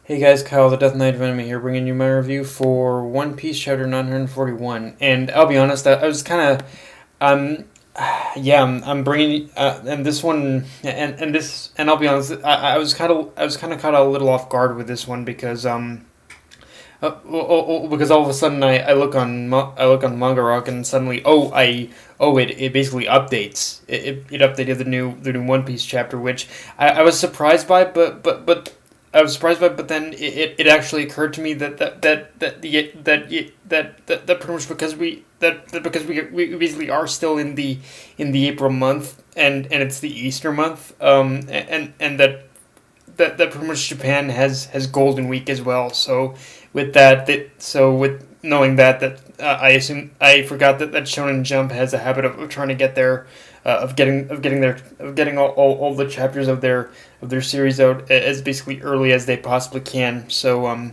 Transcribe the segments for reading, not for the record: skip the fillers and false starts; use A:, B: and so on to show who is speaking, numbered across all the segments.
A: Hey guys, Kyle the Death Knight of Enemy here, bringing you my review for One Piece chapter 941. And I'll be honest, I was kind of, um, yeah, I'm bringing, and this one, and I'll be honest, I was kind of caught a little off guard with this one because, because all of a sudden I look on, I look on Manga Rock and suddenly, it basically updates. It updated the new One Piece chapter, which I was surprised by, but I was surprised by, but then it actually occurred to me that pretty much because we basically are still in the April month and it's the Easter month, and that pretty much Japan has Golden Week as well. So with knowing I assume I forgot that Shonen Jump has a habit of trying to get their of getting all the chapters of their series out as basically early as they possibly can. So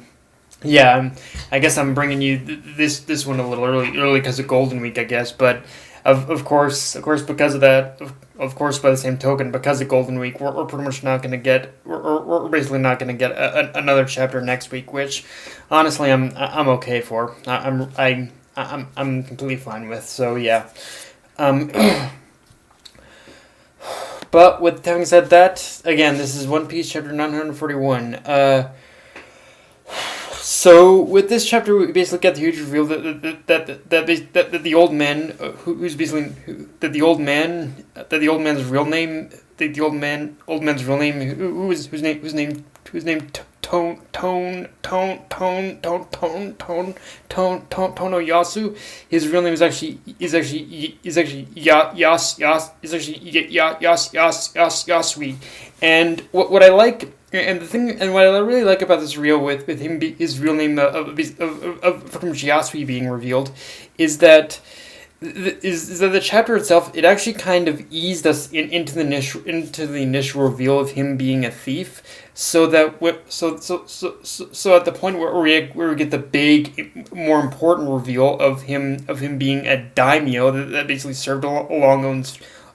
A: yeah, I guess I'm bringing you this one a little early because of Golden Week, I guess. But of course, because of that, of course, by the same token, because of Golden Week, we're pretty much not going to get, we're basically not going to get another chapter next week, which honestly I'm okay for. I'm completely fine with. So yeah. Um, but with having said that, again, this is One Piece chapter 941. So with this chapter, we basically get the huge reveal that the old man, who's basically that the old man's real name, the old man's real name, whose name Tonoyasu. His real name is actually Yasu'ie. And what I like, and the thing, and what I really like about this reel with him, his real name from Yasu'ie being revealed, is that is that the chapter itself, it actually kind of eased us into the initial reveal of him being a thief, so that so at the point where we get the big, more important reveal of him being a daimyo that basically served along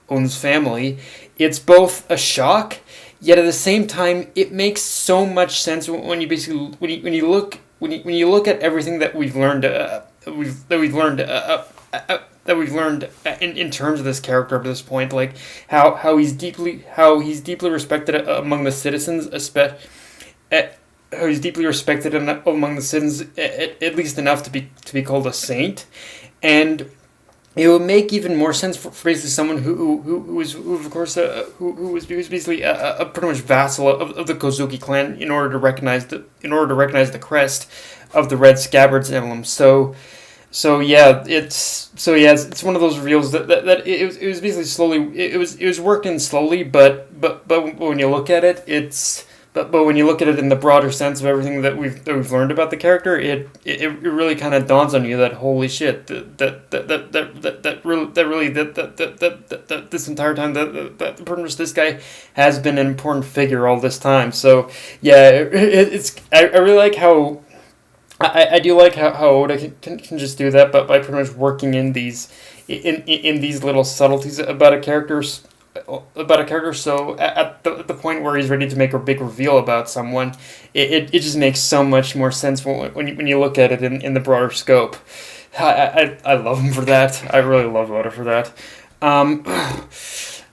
A: Owen's family, it's both a shock, yet at the same time it makes so much sense when you basically when you look at everything that we've learned that we've learned in terms of this character up to this point, like how he's deeply respected among the citizens, especially how he's deeply respected among the citizens, at least enough to be called a saint, and it would make even more sense for basically someone who was of course who was basically a pretty much vassal of the Kozuki clan in order to recognize the crest of the Red Scabbard's emblem. It's one of those reveals that it was basically slowly, it was worked in slowly, but when you look at it, but when you look at it in the broader sense of everything that we've learned about the character, it really kind of dawns on you that holy shit, that this entire time that pretty much this guy has been an important figure all this time. So yeah, I really like how. I do like how Oda can just do that, but by pretty much working in these little subtleties about a character. So at the point where he's ready to make a big reveal about someone, it just makes so much more sense when you look at it in the broader scope. I love him for that. I really love Oda for that.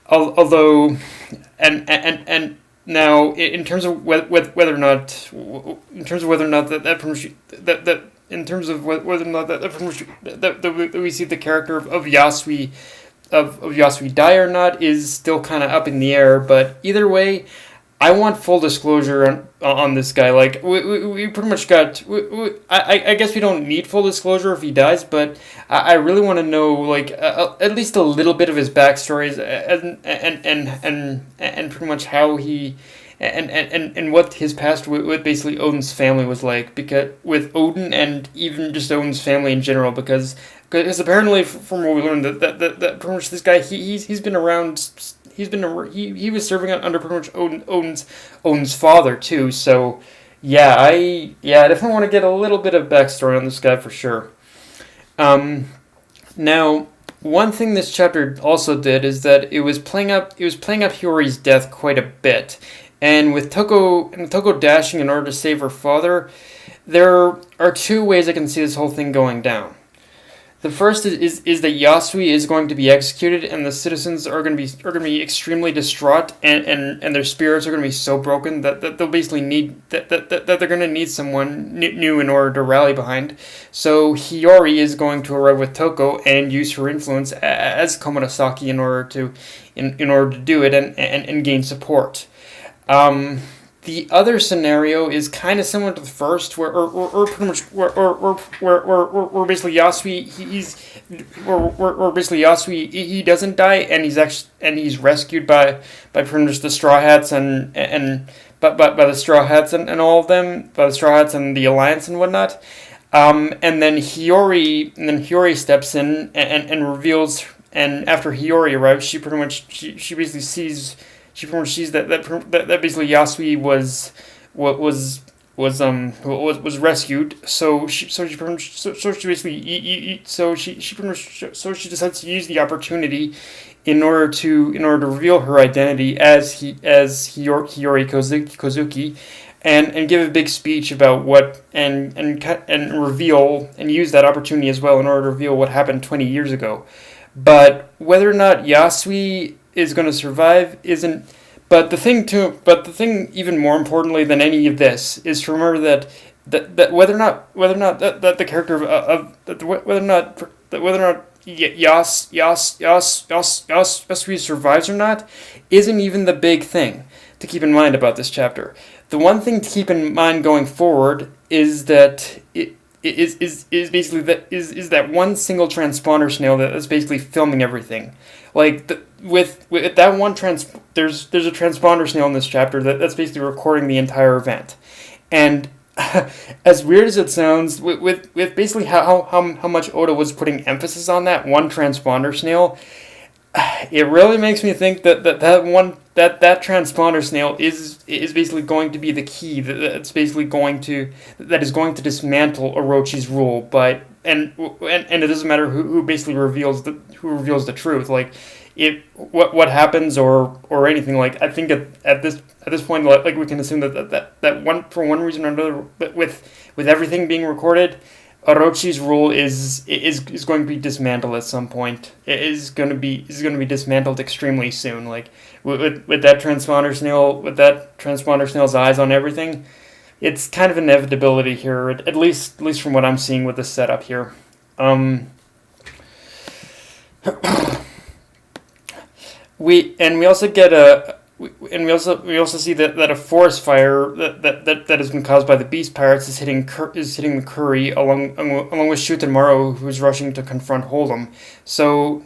A: Although, and now, in terms of whether or not, in terms of whether or not that we see the character of Yasui die or not is still kind of up in the air. But either way, I want full disclosure on this guy. Like we pretty much got. I guess we don't need full disclosure if he dies, but I really want to know like at least a little bit of his backstories and pretty much how he and what his past with basically Odin's family was like, because with Odin and even just Odin's family in general, because apparently from what we learned that pretty much this guy he's been around. He was serving under pretty much Odin's father too. So yeah, I definitely want to get a little bit of backstory on this guy for sure. Now, one thing this chapter also did is that it was playing up Hiyori's death quite a bit, And with Toko dashing in order to save her father, there are two ways I can see this whole thing going down. The first is that Yasu'ie is going to be executed, and the citizens are going to be extremely distraught, and their spirits are going to be so broken that they'll basically need that they're going to need someone new in order to rally behind. So Hiyori is going to arrive with Toko and use her influence as Komurasaki in order to do it and gain support. The other scenario is kind of similar to the first, where pretty much where basically Yasu'ie he doesn't die, and he's rescued by pretty much the Straw Hats and by the Straw Hats and all of them, by the Straw Hats and the Alliance and whatnot. And then Hiyori steps in and reveals, and after Hiyori arrives, she basically sees. She pretty much sees that basically Yasu'ie was rescued. So she decides to use the opportunity in order to reveal her identity as Hiyori Kozuki, and give a big speech about what and reveal and use that opportunity as well in order to reveal what happened 20 years ago. But whether or not Yasu'ie is going to survive isn't. But the thing even more importantly than any of this is to remember that whether or not that the character whether or not Yasu'ie survives or not isn't even the big thing to keep in mind about this chapter. The one thing to keep in mind going forward is that basically that one single transponder snail that's basically filming everything. Like with that one there's a transponder snail in this chapter that's basically recording the entire event, and as weird as it sounds, with basically how much Oda was putting emphasis on that one transponder snail, it really makes me think that transponder snail is basically going to be the key that is going to dismantle Orochi's rule. But and it doesn't matter who basically reveals the truth. Like what happens or anything. Like I think at this point, like we can assume that one for one reason or another, with everything being recorded, Orochi's rule is going to be dismantled at some point. It is going to be dismantled extremely soon. Like with that transponder snail's eyes on everything, it's kind of inevitability here. At least from what I'm seeing with the setup here. We also see that a forest fire that has been caused by the beast pirates is hitting the Curry along with Shutamaru, who's rushing to confront Hold'em. So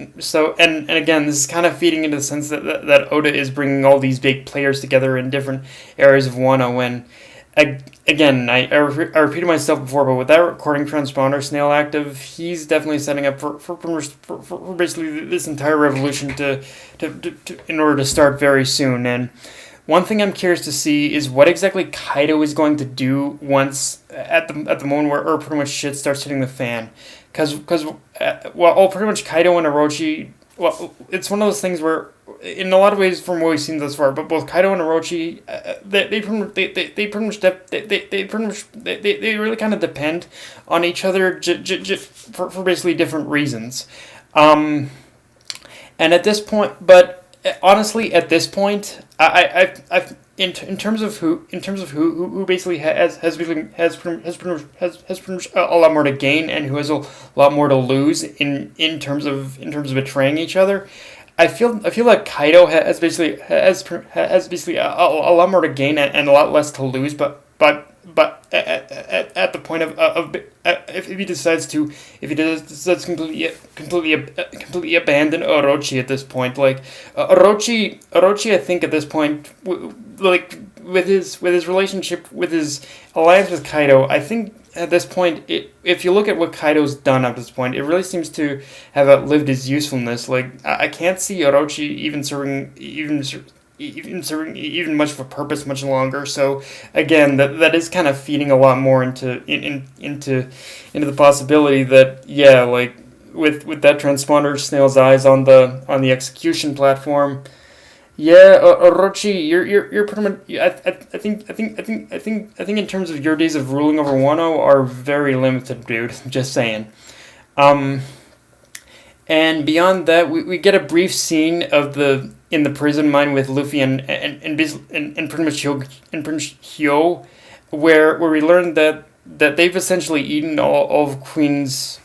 A: again, this is kind of feeding into the sense that Oda is bringing all these big players together in different areas of Wano. When again, I repeated myself before, but with that recording transponder snail active, he's definitely setting up for basically this entire revolution to in order to start very soon. And one thing I'm curious to see is what exactly Kaido is going to do once at the moment where pretty much shit starts hitting the fan, because pretty much Kaido and Orochi. Well, it's one of those things where, in a lot of ways, from what we've seen thus far, but both Kaido and Orochi, they really kind of depend on each other for basically different reasons. And at this point, but honestly, at this point, in terms of who basically has a lot more to gain and who has a lot more to lose in terms of betraying each other, I feel like Kaido has basically a lot more to gain and a lot less to lose, but at the point of if he decides completely abandon Orochi at this point, like Orochi I think at this point, like with his relationship, with his alliance with Kaido, I think at this point, if you look at what Kaido's done up to this point, it really seems to have outlived his usefulness. Like I can't see Orochi even serving much of a purpose much longer. So again, that is kind of feeding a lot more into the possibility that with that transponder snail's eyes on the execution platform, Yeah, Orochi, you're pretty much. I think in terms of your days of ruling over Wano are very limited, dude. Just saying. Um, and beyond that, we get a brief scene of the in the prison mine with Luffy and pretty much Hyo, where we learn that they've essentially eaten all of Queen's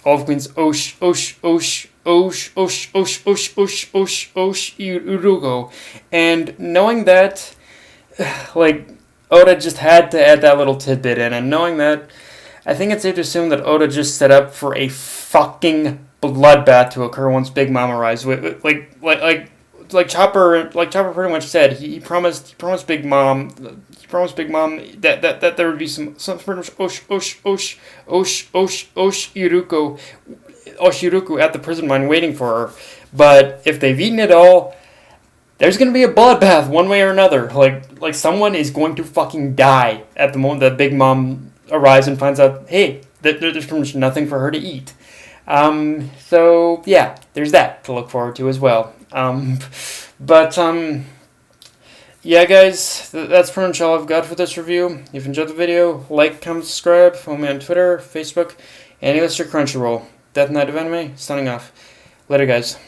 A: Urugo, and knowing that, like, Oda just had to add that little tidbit in, and knowing that, I think it's safe to assume that Oda just set up for a fucking bloodbath to occur once Big Mom arrives. Like Chopper pretty much said, he promised Big Mom that there would be some pretty much Oshiruku at the prison mine waiting for her. But if they've eaten it all, there's gonna be a bloodbath one way or another. Like someone is going to fucking die at the moment that Big Mom arrives and finds out, hey, there's pretty much nothing for her to eat. So yeah, there's that to look forward to as well. But yeah, guys, that's pretty much all I've got for this review. If you enjoyed the video, like, comment, subscribe. Follow me on Twitter, Facebook, and list your Crunchyroll. Death Knight of Anime, signing off. Later, guys.